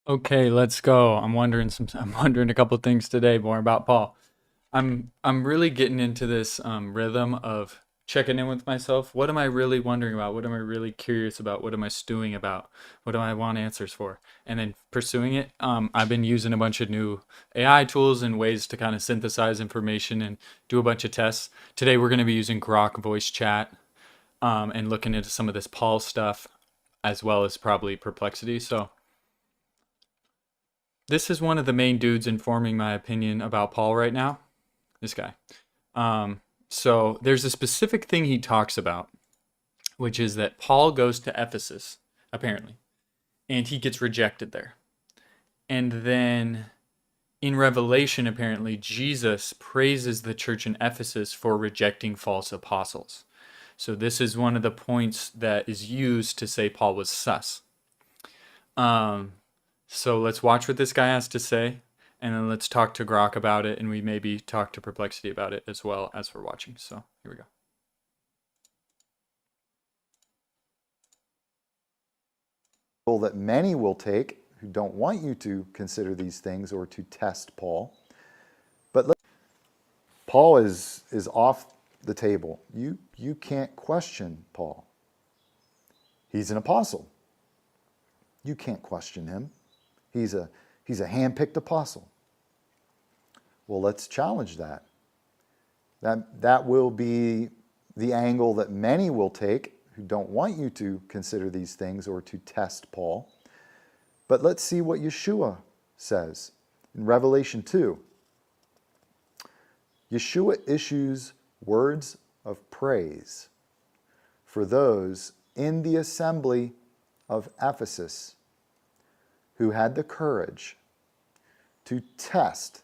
Okay, let's go. I'm wondering a couple things today more about Paul. I'm really getting into this rhythm of checking in with myself. What am I really wondering about? What am I really curious about? What am I stewing about? What do I want answers for? And then pursuing it. I've been using a bunch of new AI tools and ways to kind of synthesize information and do a bunch of tests. Today we're going to be using Grok voice chat and looking into some of this Paul stuff as well as probably perplexity. So this is one of the main dudes informing my opinion about Paul right now. This guy. So there's a specific thing he talks about, which is that Paul goes to Ephesus, apparently, and he gets rejected there. And then in Revelation, apparently, Jesus praises the church in Ephesus for rejecting false apostles. So this is one of the points that is used to say Paul was sus. Um, so let's watch what this guy has to say, and then let's talk to Grok about it, and we maybe talk to Perplexity about it as well as we're watching. So here we go. That many will take who don't want you to consider these things or to test Paul. But Paul is off the table. You can't question Paul. He's an apostle. You can't question him. He's a hand-picked apostle. Well, let's challenge that. That will be the angle that many will take who don't want you to consider these things or to test Paul. But let's see what Yeshua says in Revelation 2. Yeshua issues words of praise for those in the assembly of Ephesus who had the courage to test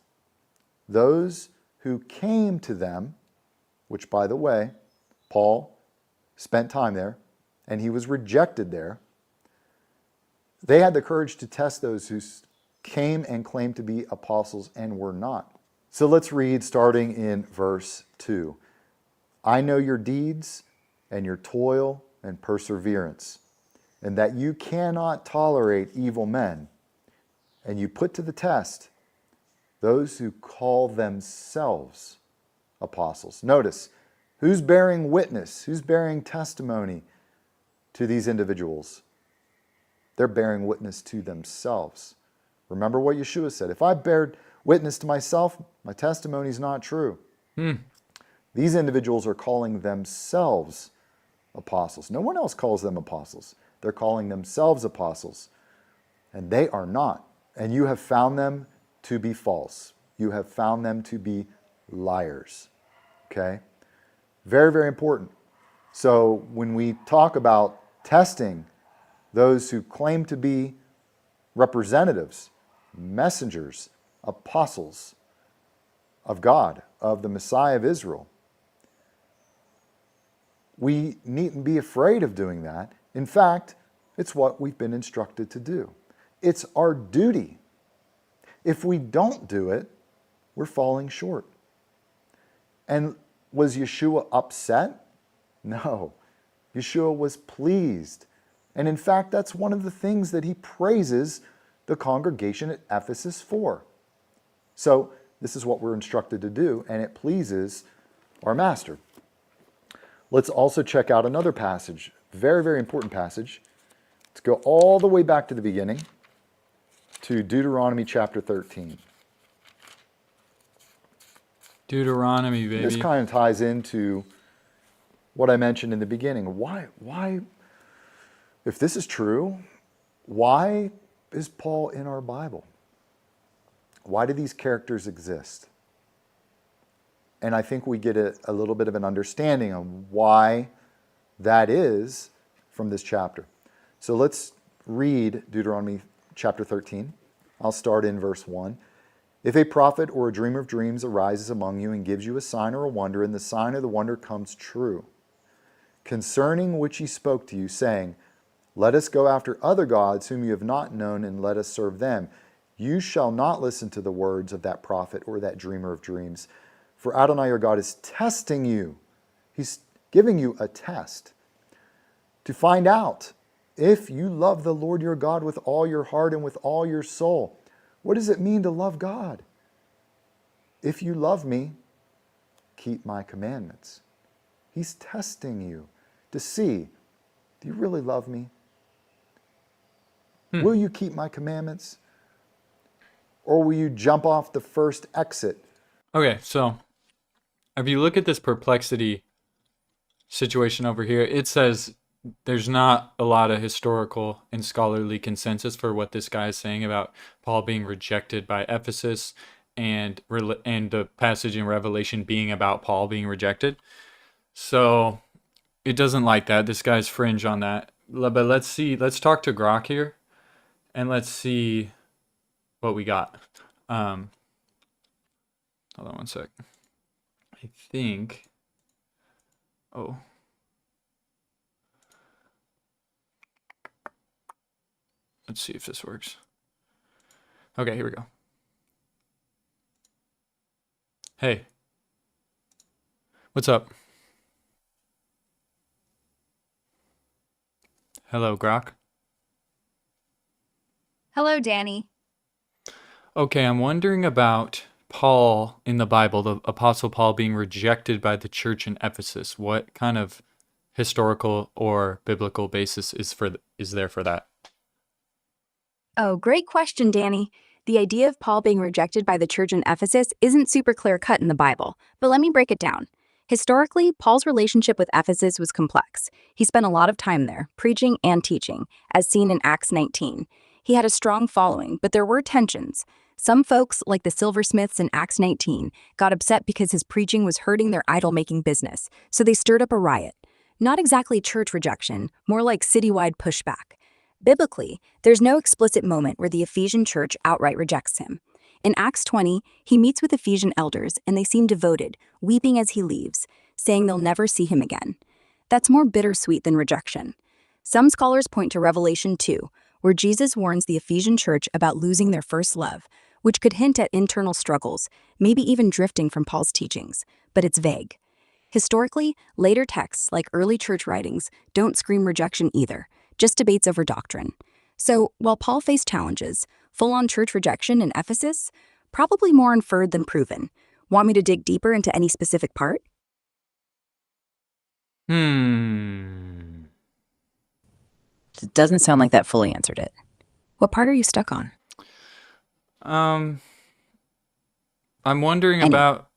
those who came to them, which, by the way, Paul spent time there, and he was rejected there. They had the courage to test those who came and claimed to be apostles and were not. So let's read starting in verse 2. I know your deeds and your toil and perseverance, and that you cannot tolerate evil men, and you put to the test those who call themselves apostles. Notice, who's bearing witness? Who's bearing testimony to these individuals? They're bearing witness to themselves. Remember what Yeshua said. If I bear witness to myself, my testimony is not true. These individuals are calling themselves apostles. No one else calls them apostles. They're calling themselves apostles, and they are not. And you have found them to be false. You have found them to be liars. Okay? Very, very important. So when we talk about testing those who claim to be representatives, messengers, apostles of God, of the Messiah of Israel, we needn't be afraid of doing that. In fact, it's what we've been instructed to do. It's our duty. If we don't do it, we're falling short. And was Yeshua upset? No. Yeshua was pleased. And in fact, that's one of the things that he praises the congregation at Ephesus for. So this is what we're instructed to do, and it pleases our master. Let's also check out another passage, very, very important passage. Let's go all the way back to the beginning to Deuteronomy chapter 13. Deuteronomy, baby. This kind of ties into what I mentioned in the beginning. Why, if this is true, why is Paul in our Bible? Why do these characters exist? And I think we get a little bit of an understanding of why that is from this chapter. So let's read Deuteronomy chapter 13. I'll start in verse 1. If a prophet or a dreamer of dreams arises among you and gives you a sign or a wonder, and the sign or the wonder comes true, concerning which he spoke to you, saying, let us go after other gods whom you have not known, and let us serve them, you shall not listen to the words of that prophet or that dreamer of dreams. For Adonai your God is testing you. He's giving you a test to find out if you love the Lord your God with all your heart and with all your soul. What does it mean to love God? If you love me, keep my commandments. He's testing you to see, do you really love me? Will you keep my commandments? Or will you jump off the first exit? Okay, so if you look at this perplexity situation over here, it says there's not a lot of historical and scholarly consensus for what this guy is saying about Paul being rejected by Ephesus and the passage in Revelation being about Paul being rejected. So it doesn't like that. This guy's fringe on that. But let's see. Let's talk to Grok here, and let's see what we got. Hold on one sec. I think. Oh. Let's see if this works. Okay, here we go. Hey. What's up? Hello, Grok. Hello, Danny. Okay, I'm wondering about Paul in the Bible, the Apostle Paul being rejected by the church in Ephesus. What kind of historical or biblical basis is there for that? Oh, great question, Danny. The idea of Paul being rejected by the church in Ephesus isn't super clear-cut in the Bible, but let me break it down. Historically, Paul's relationship with Ephesus was complex. He spent a lot of time there, preaching and teaching, as seen in Acts 19. He had a strong following, but there were tensions. Some folks, like the silversmiths in Acts 19, got upset because his preaching was hurting their idol-making business, so they stirred up a riot. Not exactly church rejection, more like citywide pushback. Biblically, there's no explicit moment where the Ephesian church outright rejects him. In Acts 20, he meets with Ephesian elders and they seem devoted, weeping as he leaves, saying they'll never see him again. That's more bittersweet than rejection. Some scholars point to Revelation 2, where Jesus warns the Ephesian church about losing their first love, which could hint at internal struggles, maybe even drifting from Paul's teachings, but it's vague. Historically, later texts like early church writings don't scream rejection either, just debates over doctrine. So, while Paul faced challenges, full-on church rejection in Ephesus, probably more inferred than proven. Want me to dig deeper into any specific part? Hmm. It doesn't sound like that fully answered it. What part are you stuck on? I'm wondering about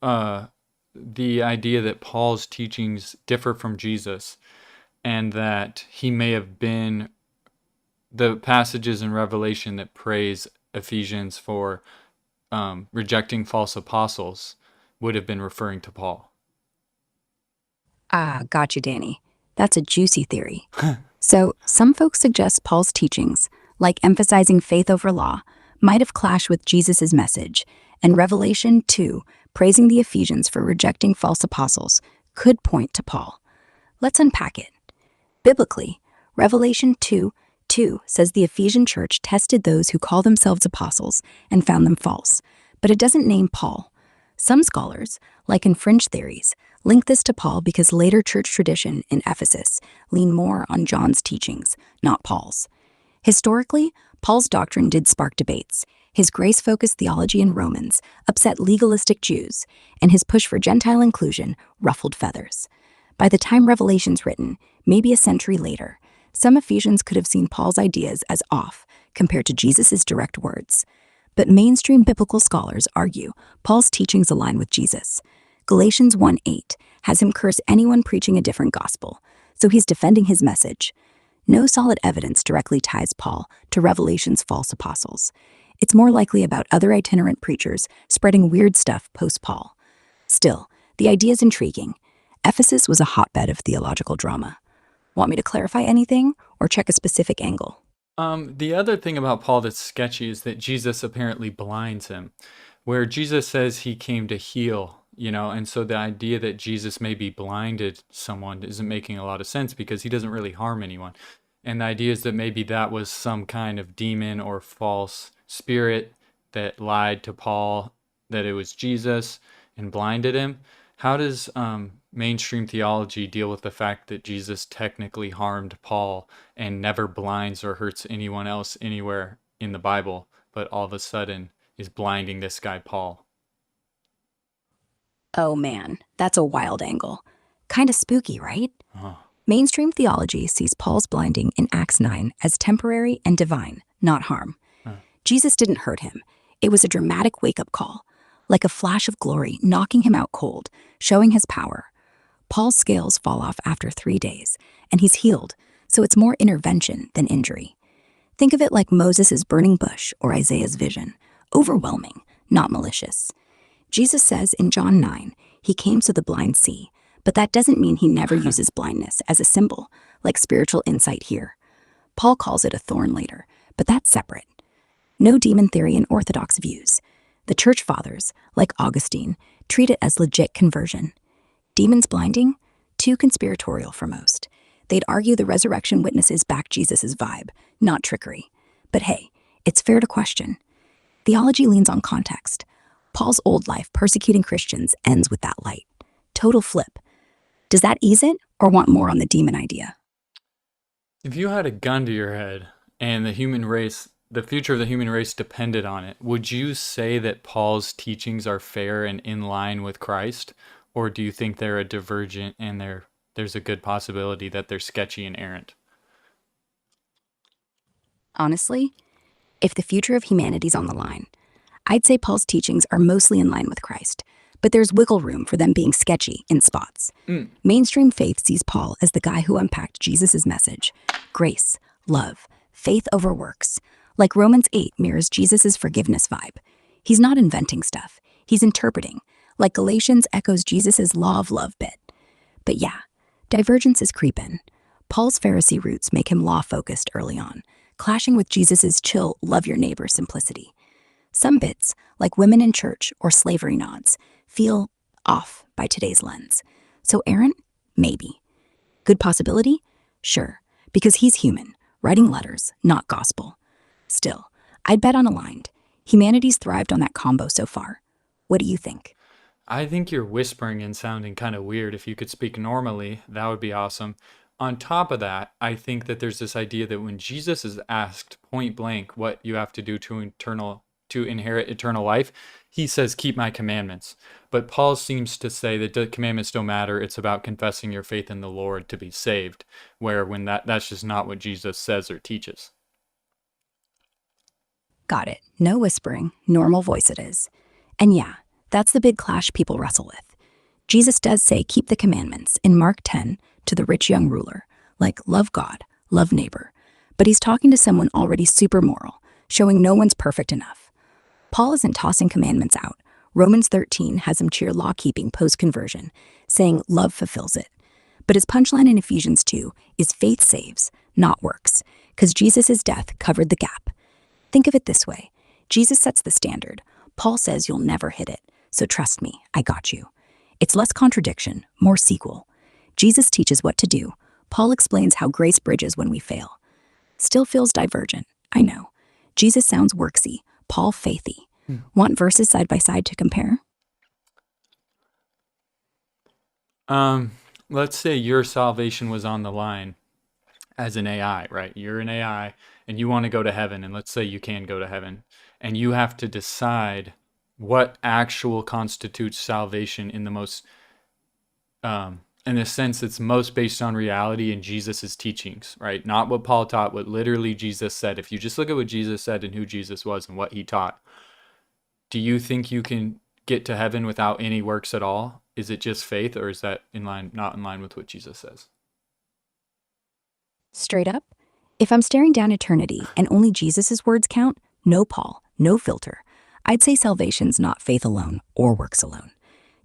the idea that Paul's teachings differ from Jesus, and that he may have been the passages in Revelation that praise Ephesians for rejecting false apostles would have been referring to Paul. Ah, gotcha, Danny. That's a juicy theory. So, some folks suggest Paul's teachings, like emphasizing faith over law, might have clashed with Jesus' message, and Revelation 2, praising the Ephesians for rejecting false apostles, could point to Paul. Let's unpack it. Biblically, Revelation 2:2 says the Ephesian church tested those who call themselves apostles and found them false, but it doesn't name Paul. Some scholars, like in fringe theories, link this to Paul because later church tradition in Ephesus leaned more on John's teachings, not Paul's. Historically, Paul's doctrine did spark debates. His grace-focused theology in Romans upset legalistic Jews, and his push for Gentile inclusion ruffled feathers. By the time Revelation's written, maybe a century later, some Ephesians could have seen Paul's ideas as off compared to Jesus' direct words. But mainstream biblical scholars argue Paul's teachings align with Jesus. Galatians 1:8 has him curse anyone preaching a different gospel, so he's defending his message. No solid evidence directly ties Paul to Revelation's false apostles. It's more likely about other itinerant preachers spreading weird stuff post-Paul. Still, the idea's intriguing. Ephesus was a hotbed of theological drama. Want me to clarify anything or check a specific angle? The other thing about Paul that's sketchy is that Jesus apparently blinds him, where Jesus says he came to heal, and so the idea that Jesus maybe blinded someone isn't making a lot of sense because he doesn't really harm anyone. And the idea is that maybe that was some kind of demon or false spirit that lied to Paul that it was Jesus and blinded him. How does mainstream theology deal with the fact that Jesus technically harmed Paul and never blinds or hurts anyone else anywhere in the Bible, but all of a sudden is blinding this guy, Paul? Oh man, that's a wild angle. Kinda spooky, right? Huh. Mainstream theology sees Paul's blinding in Acts 9 as temporary and divine, not harm. Huh. Jesus didn't hurt him. It was a dramatic wake-up call, like a flash of glory knocking him out cold, showing his power. Paul's scales fall off after 3 days, and he's healed, so it's more intervention than injury. Think of it like Moses' burning bush or Isaiah's vision. Overwhelming, not malicious. Jesus says in John 9, he came so the blind see, but that doesn't mean he never uses blindness as a symbol, like spiritual insight here. Paul calls it a thorn later, but that's separate. No demon theory in Orthodox views. The church fathers, like Augustine, treat it as legit conversion. Demons blinding? Too conspiratorial for most. They'd argue the resurrection witnesses back Jesus' vibe, not trickery. But hey, it's fair to question. Theology leans on context. Paul's old life persecuting Christians ends with that light. Total flip. Does that ease it, or want more on the demon idea? If you had a gun to your head and the future of the human race depended on it, would you say that Paul's teachings are fair and in line with Christ? Or do you think they're a divergent and there's a good possibility that they're sketchy and errant? Honestly, if the future of humanity's on the line, I'd say Paul's teachings are mostly in line with Christ, but there's wiggle room for them being sketchy in spots. Mainstream faith sees Paul as the guy who unpacked Jesus' message: grace, love, faith over works. Like Romans 8 mirrors Jesus' forgiveness vibe. He's not inventing stuff, he's interpreting, like Galatians echoes Jesus' law of love bit. But yeah, divergence is creeping. Paul's Pharisee roots make him law-focused early on, clashing with Jesus' chill, love your neighbor simplicity. Some bits, like women in church or slavery nods, feel off by today's lens. So errant? Maybe. Good possibility? Sure, because he's human, writing letters, not gospel. Still, I'd bet on aligned. Humanity's thrived on that combo so far. What do you think? I think you're whispering and sounding kind of weird. If you could speak normally, that would be awesome. On top of that, I think that there's this idea that when Jesus is asked point blank what you have to do to inherit eternal life, he says, keep my commandments. But Paul seems to say that the commandments don't matter. It's about confessing your faith in the Lord to be saved, where when that's just not what Jesus says or teaches. Got it. No whispering, normal voice it is. And yeah, that's the big clash people wrestle with. Jesus does say keep the commandments in Mark 10 to the rich young ruler, like love God, love neighbor. But he's talking to someone already super moral, showing no one's perfect enough. Paul isn't tossing commandments out. Romans 13 has him cheer law-keeping post-conversion, saying love fulfills it. But his punchline in Ephesians 2 is faith saves, not works, because Jesus' death covered the gap. Think of it this way. Jesus sets the standard. Paul says you'll never hit it, so trust me, I got you. It's less contradiction, more sequel. Jesus teaches what to do. Paul explains how grace bridges when we fail. Still feels divergent, I know. Jesus sounds worksy, Paul faithy. Want verses side by side to compare? Let's say your salvation was on the line as an AI, right? You're an AI and you want to go to heaven, and let's say you can go to heaven, and you have to decide what actual constitutes salvation in the most, in a sense it's most based on reality and Jesus's teachings, right? Not what Paul taught, what literally Jesus said. If you just look at what Jesus said and who Jesus was and what he taught, do you think you can get to heaven without any works at all? Is it just faith, or is that not in line with what Jesus says? Straight up, if I'm staring down eternity and only Jesus' words count, no Paul, no filter, I'd say salvation's not faith alone or works alone.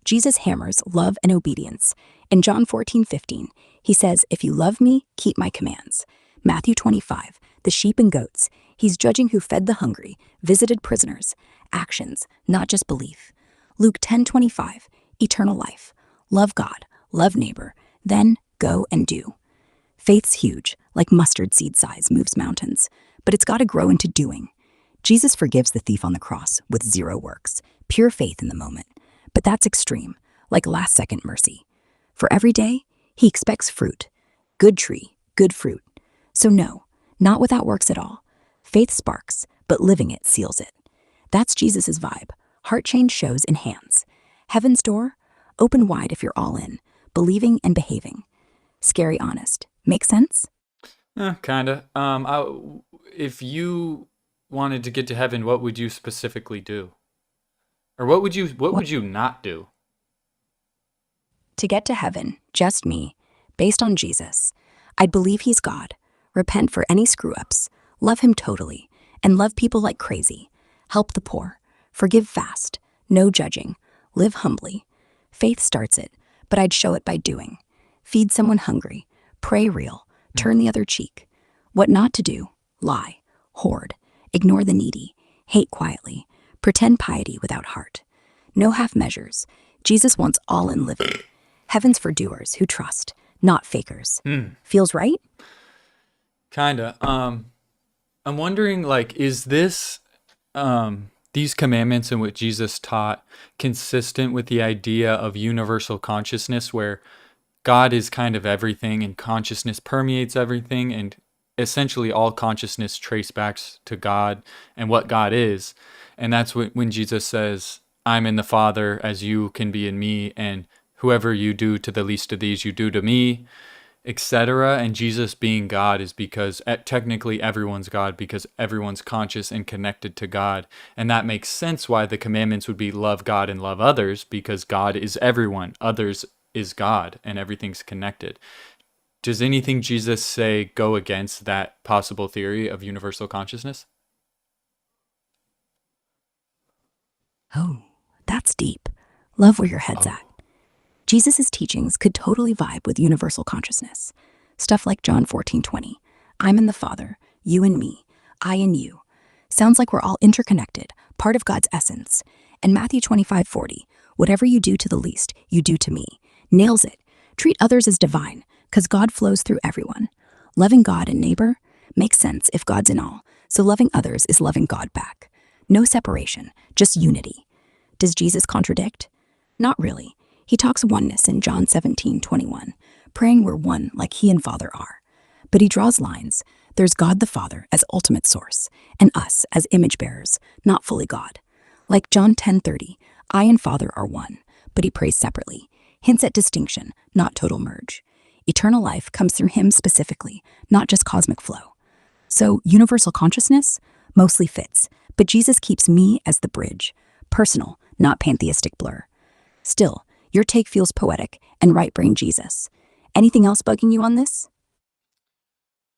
Jesus hammers love and obedience. In John 14:15, he says, if you love me, keep my commands. Matthew 25, the sheep and goats, he's judging who fed the hungry, visited prisoners, actions, not just belief. Luke 10:25, eternal life. Love God, love neighbor, then go and do. Faith's huge, like mustard seed size moves mountains, but it's got to grow into doing. Jesus forgives the thief on the cross with 0 works, pure faith in the moment. But that's extreme, like last-second mercy. For every day, he expects fruit. Good tree, good fruit. So no, not without works at all. Faith sparks, but living it seals it. That's Jesus' vibe. Heart change shows in hands. Heaven's door, open wide if you're all in, believing and behaving. Scary honest. Make sense? Kinda. If you wanted to get to heaven, what would you specifically do? Or what would you not do? To get to heaven, just me, based on Jesus, I'd believe he's God, repent for any screw ups, love him totally, and love people like crazy, help the poor, forgive fast, no judging, live humbly. Faith starts it, but I'd show it by doing. Feed someone hungry, pray real, turn the other cheek. What not to do, lie, hoard, ignore the needy, hate quietly, pretend piety without heart. No half measures. Jesus wants all in living. Heaven's for doers who trust, not fakers. Feels right? Kinda. I'm wondering, like, is this these commandments in what Jesus taught consistent with the idea of universal consciousness, where God is kind of everything and consciousness permeates everything, and essentially all consciousness trace back to God and what God is. And that's when Jesus says, I'm in the Father as you can be in me, and whoever you do to the least of these, you do to me, etc. And Jesus being God is because technically everyone's God, because everyone's conscious and connected to God. And that makes sense why the commandments would be love God and love others, because God is everyone, others is God, and everything's connected. Does anything Jesus say go against that possible theory of universal consciousness? Oh, that's deep. Love where your head's at. Jesus' teachings could totally vibe with universal consciousness. Stuff like John 14:20. I'm in the Father, you in me, I in you. Sounds like we're all interconnected, part of God's essence. And Matthew 25:40. Whatever you do to the least, you do to me. Nails it. Treat others as divine, because God flows through everyone. Loving God and neighbor makes sense if God's in all, so loving others is loving God back. No separation, just unity. Does Jesus contradict? Not really. He talks oneness in John 17:21, praying we're one like he and Father are. But he draws lines. There's God the Father as ultimate source, and us as image bearers, not fully God. Like John 10:30, I and Father are one, but he prays separately. Hints at distinction, not total merge. Eternal life comes through him specifically, not just cosmic flow. So universal consciousness mostly fits, but Jesus keeps me as the bridge. Personal, not pantheistic blur. Still, your take feels poetic and right-brain Jesus. Anything else bugging you on this?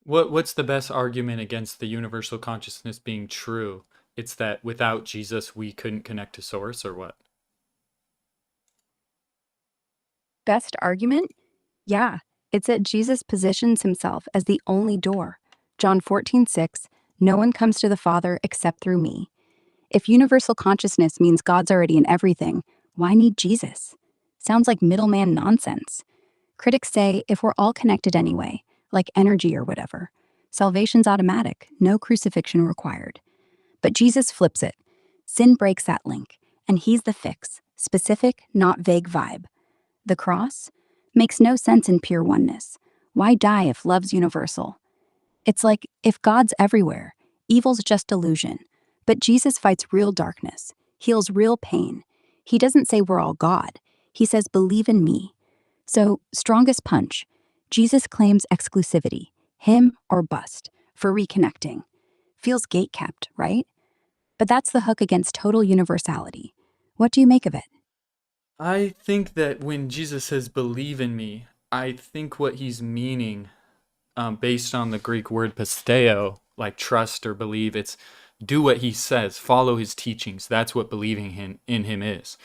What's the best argument against the universal consciousness being true? It's that without Jesus we couldn't connect to source, or what? Best argument? Yeah, it's that Jesus positions himself as the only door. John 14:6, no one comes to the Father except through me. If universal consciousness means God's already in everything, why need Jesus? Sounds like middleman nonsense. Critics say if we're all connected anyway, like energy or whatever, salvation's automatic, no crucifixion required. But Jesus flips it. Sin breaks that link, and he's the fix, specific, not vague vibe. The cross makes no sense in pure oneness. Why die if love's universal? It's like if God's everywhere, evil's just illusion. But Jesus fights real darkness, heals real pain. He doesn't say we're all God. He says, believe in me. So, strongest punch. Jesus claims exclusivity, him or bust, for reconnecting. Feels gatekept, right? But that's the hook against total universality. What do you make of it? I think that when Jesus says believe in me, I think what he's meaning, based on the Greek word pisteo, like trust or believe, it's do what he says, follow his teachings. That's what believing in him is.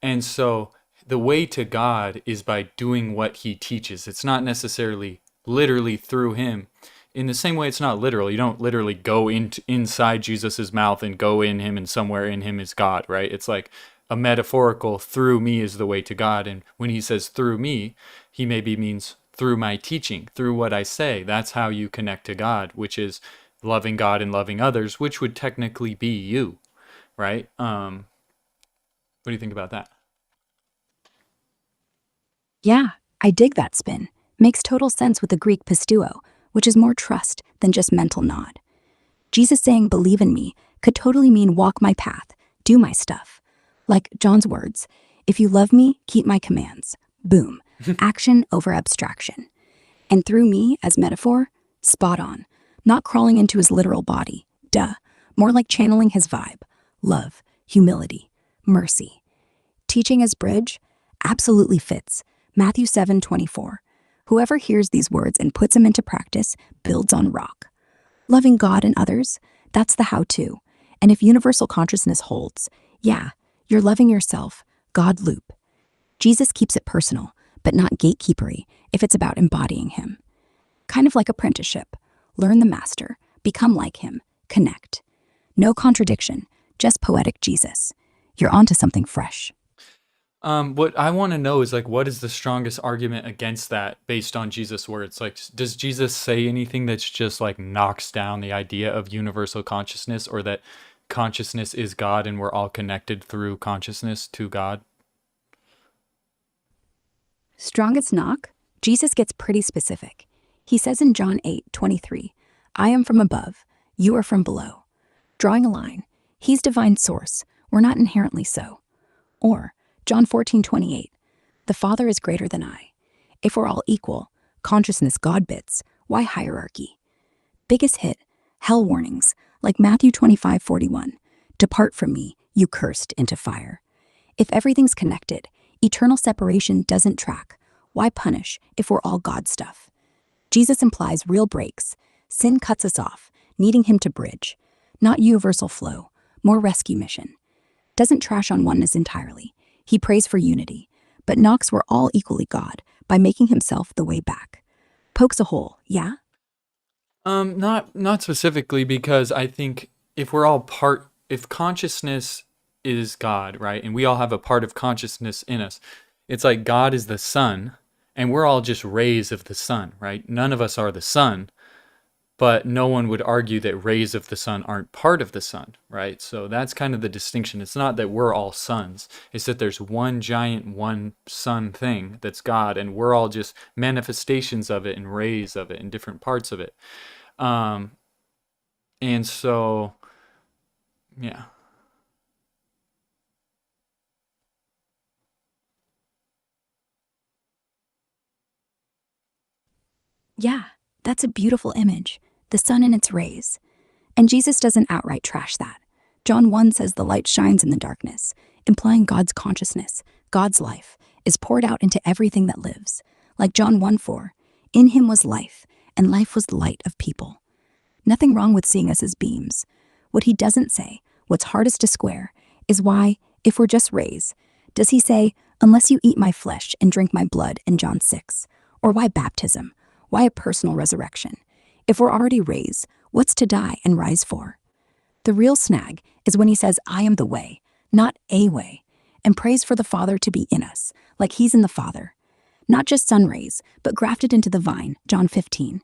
And so the way to God is by doing what he teaches. It's not necessarily literally through him. In the same way, it's not literal. You don't literally go inside Jesus's mouth and go in him, and somewhere in him is God, right? It's like a metaphorical through me is the way to God. And when he says through me, he maybe means through my teaching, through what I say. That's how you connect to God, which is loving God and loving others, which would technically be you, right? What do you think about that? Yeah, I dig that spin. Makes total sense with the Greek pisteuo, which is more trust than just mental nod. Jesus saying, believe in me, could totally mean walk my path, do my stuff. Like John's words, if you love me, keep my commands. Boom. Action over abstraction. And through me, as metaphor, spot on. Not crawling into his literal body. Duh. More like channeling his vibe. Love, humility, mercy. Teaching as bridge? Absolutely fits. Matthew 7:24. Whoever hears these words and puts them into practice builds on rock. Loving God and others? That's the how-to. And if universal consciousness holds, yeah, you're loving yourself. God loop. Jesus keeps it personal, but not gatekeepery if it's about embodying him. Kind of like apprenticeship. Learn the master, become like him, connect. No contradiction, just poetic Jesus. You're onto something fresh. What I want to know is like, what is the strongest argument against that based on Jesus' words? Like, does Jesus say anything that's just like knocks down the idea of universal consciousness, or that consciousness is God and we're all connected through consciousness to God? Strongest knock? Jesus gets pretty specific. He says in John 8:23, I am from above, you are from below. Drawing a line, he's divine source, we're not inherently so. Or John 14:28, the Father is greater than I. If we're all equal, consciousness God bits, why hierarchy? Biggest hit, hell warnings, like Matthew 25:41, depart from me, you cursed, into fire. If everything's connected, eternal separation doesn't track. Why punish if we're all God stuff? Jesus implies real breaks. Sin cuts us off, needing him to bridge. Not universal flow, more rescue mission. Doesn't trash on oneness entirely. He prays for unity, but knocks we're all equally God by making himself the way back. Pokes a hole, yeah? Not specifically, because I think if consciousness is God, right, and we all have a part of consciousness in us, it's like God is the sun, and we're all just rays of the sun, right? None of us are the sun, but no one would argue that rays of the sun aren't part of the sun, right? So that's kind of the distinction. It's not that we're all suns. It's that there's one giant, one sun thing that's God, and we're all just manifestations of it and rays of it and different parts of it. And so, yeah. Yeah, that's a beautiful image. The sun and its rays. And Jesus doesn't outright trash that. John 1 says the light shines in the darkness, implying God's consciousness, God's life, is poured out into everything that lives. Like John 1:4, in him was life, and life was the light of people. Nothing wrong with seeing us as beams. What he doesn't say, what's hardest to square, is why, if we're just rays, does he say, unless you eat my flesh and drink my blood in John 6? Or why baptism? Why a personal resurrection? If we're already raised, what's to die and rise for? The real snag is when he says, I am the way, not a way, and prays for the Father to be in us, like he's in the Father. Not just sun rays, but grafted into the vine, John 15.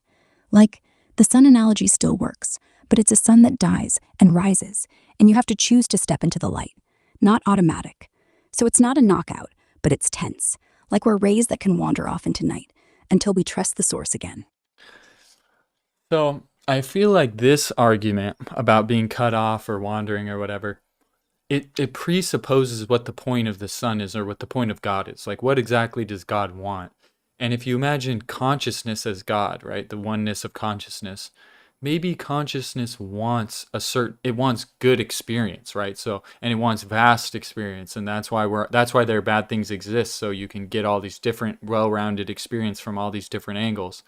Like, the sun analogy still works, but it's a sun that dies and rises, and you have to choose to step into the light, not automatic. So it's not a knockout, but it's tense, like we're rays that can wander off into night until we trust the source again. So I feel like this argument about being cut off or wandering or whatever, it presupposes what the point of the sun is, or what the point of God is. Like, what exactly does God want? And if you imagine consciousness as God, right, the oneness of consciousness, maybe consciousness wants it wants good experience, right? So, and it wants vast experience, and that's why their bad things exist, so you can get all these different well-rounded experience from all these different angles.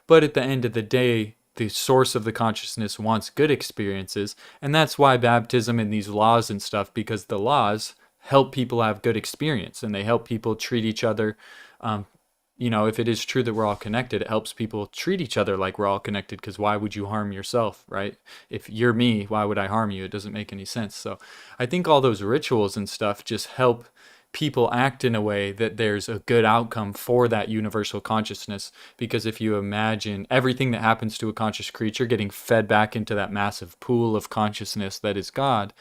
But at the end of the day, the source of the consciousness wants good experiences, and that's why baptism and these laws and stuff, because the laws help people have good experience, and they help people treat each other. If it is true that we're all connected, it helps people treat each other like we're all connected, because why would you harm yourself, right? If you're me, why would I harm you? It doesn't make any sense. So I think all those rituals and stuff just help people act in a way that there's a good outcome for that universal consciousness. Because if you imagine everything that happens to a conscious creature getting fed back into that massive pool of consciousness that is God,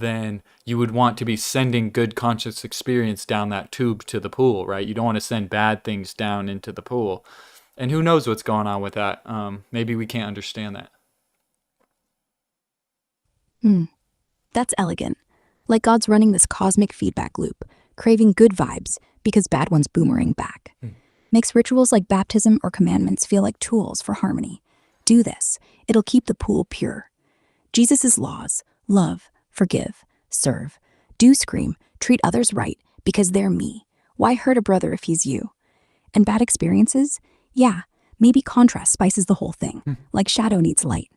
then you would want to be sending good conscious experience down that tube to the pool, right? You don't want to send bad things down into the pool. And who knows what's going on with that? Maybe we can't understand that. That's elegant. Like God's running this cosmic feedback loop, craving good vibes because bad ones boomerang back. Makes rituals like baptism or commandments feel like tools for harmony. Do this, it'll keep the pool pure. Jesus' laws: love, forgive, serve. Do scream, treat others right because they're me. Why hurt a brother if he's you? And bad experiences? Yeah, maybe contrast spices the whole thing, like shadow needs light.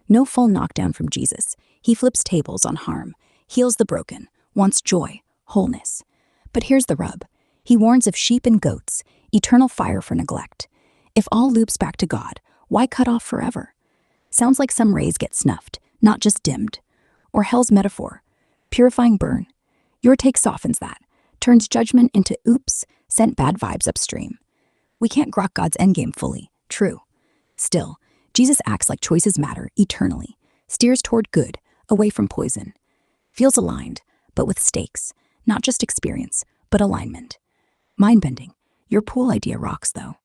No full knockdown from Jesus. He flips tables on harm, heals the broken, wants joy, wholeness. But here's the rub. He warns of sheep and goats, eternal fire for neglect. If all loops back to God, why cut off forever? Sounds like some rays get snuffed, not just dimmed. Or hell's metaphor, purifying burn. Your take softens that, turns judgment into oops, sent bad vibes upstream. We can't grok God's endgame fully, true. Still, Jesus acts like choices matter eternally, steers toward good, away from poison. Feels aligned, but with stakes, not just experience, but alignment. Mind-bending. Your pool idea rocks, though.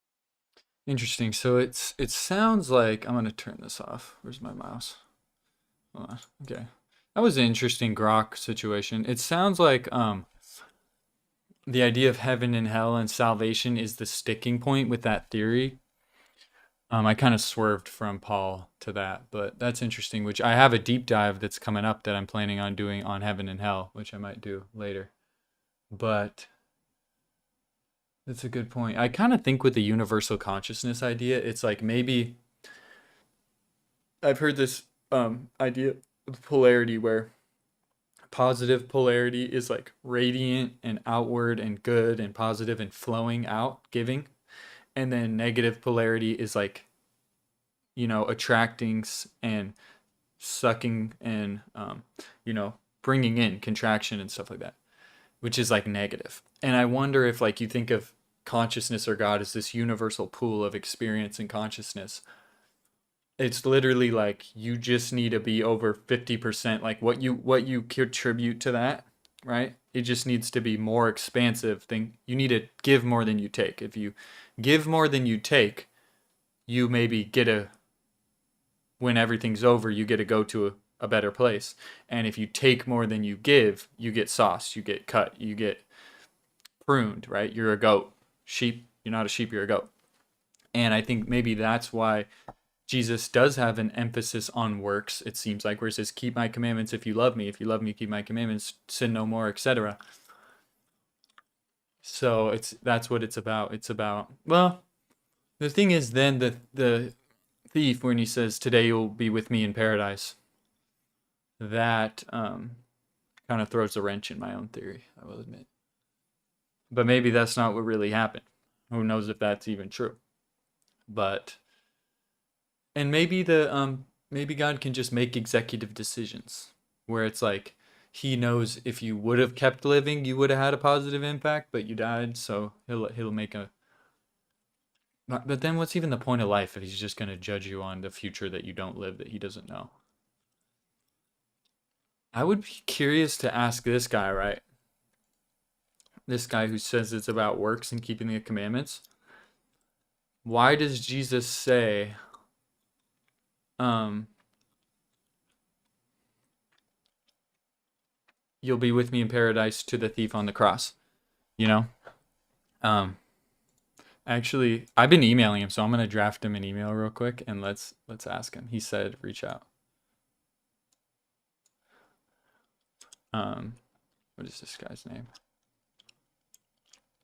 Interesting. So it sounds like I'm gonna turn this off. Where's my mouse? Hold on. Okay. That was an interesting Grok situation. It sounds like the idea of heaven and hell and salvation is the sticking point with that theory. I kind of swerved from Paul to that, but that's interesting, which I have a deep dive that's coming up that I'm planning on doing on heaven and hell, which I might do later. But that's a good point. I kind of think with the universal consciousness idea, it's like maybe I've heard this idea of polarity where positive polarity is like radiant and outward and good and positive and flowing out, giving. And then negative polarity is like, attracting and sucking and, bringing in contraction and stuff like that, which is like negative. And I wonder if like you think of consciousness or God as this universal pool of experience and consciousness. It's literally like you just need to be over 50%, like what you contribute to that, right? It just needs to be more expansive thing. You need to give more than you take. If you give more than you take, you maybe when everything's over, you get to go to a better place. And if you take more than you give, you get sauced, you get cut, you get pruned, right? You're a goat. Sheep, you're not a sheep, you're a goat. And I think maybe that's why Jesus does have an emphasis on works, it seems like, where it says, keep my commandments if you love me. If you love me, keep my commandments, sin no more, etc. So that's what it's about. It's about, well, the thing is then the thief, when he says, today you'll be with me in paradise, that kind of throws a wrench in my own theory, I will admit. But maybe that's not what really happened. Who knows if that's even true. But and maybe maybe God can just make executive decisions where it's like he knows if you would have kept living, you would have had a positive impact, but you died, so he'll make a. But then what's even the point of life if he's just going to judge you on the future that you don't live that he doesn't know? I would be curious to ask this guy, right? This guy who says it's about works and keeping the commandments. Why does Jesus say you'll be with me in paradise to the thief on the cross? You know? Actually, I've been emailing him, so I'm gonna draft him an email real quick and let's ask him. He said reach out. What is this guy's name?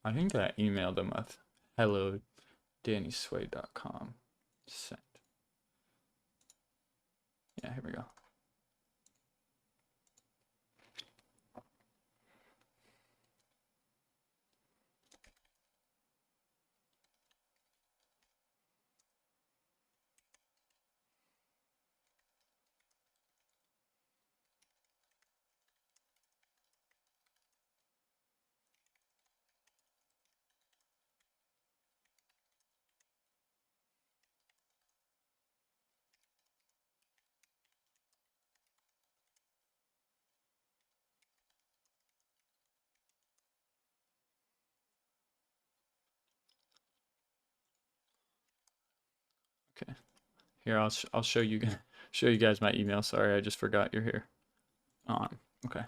I think I emailed him with hello.dannysway.com. Sent. Yeah, here we go. Okay. Here, I'll show you show you guys my email. Sorry, I just forgot you're here. Okay.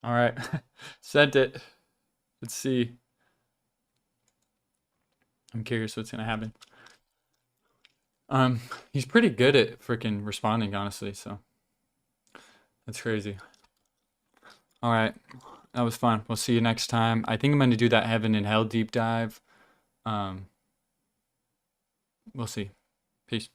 All right. Sent it. Let's see. I'm curious what's gonna happen. He's pretty good at freaking responding, honestly, so that's crazy. All right. That was fun. We'll see you next time. I think I'm gonna do that heaven and hell deep dive. Um, we'll see. Peace.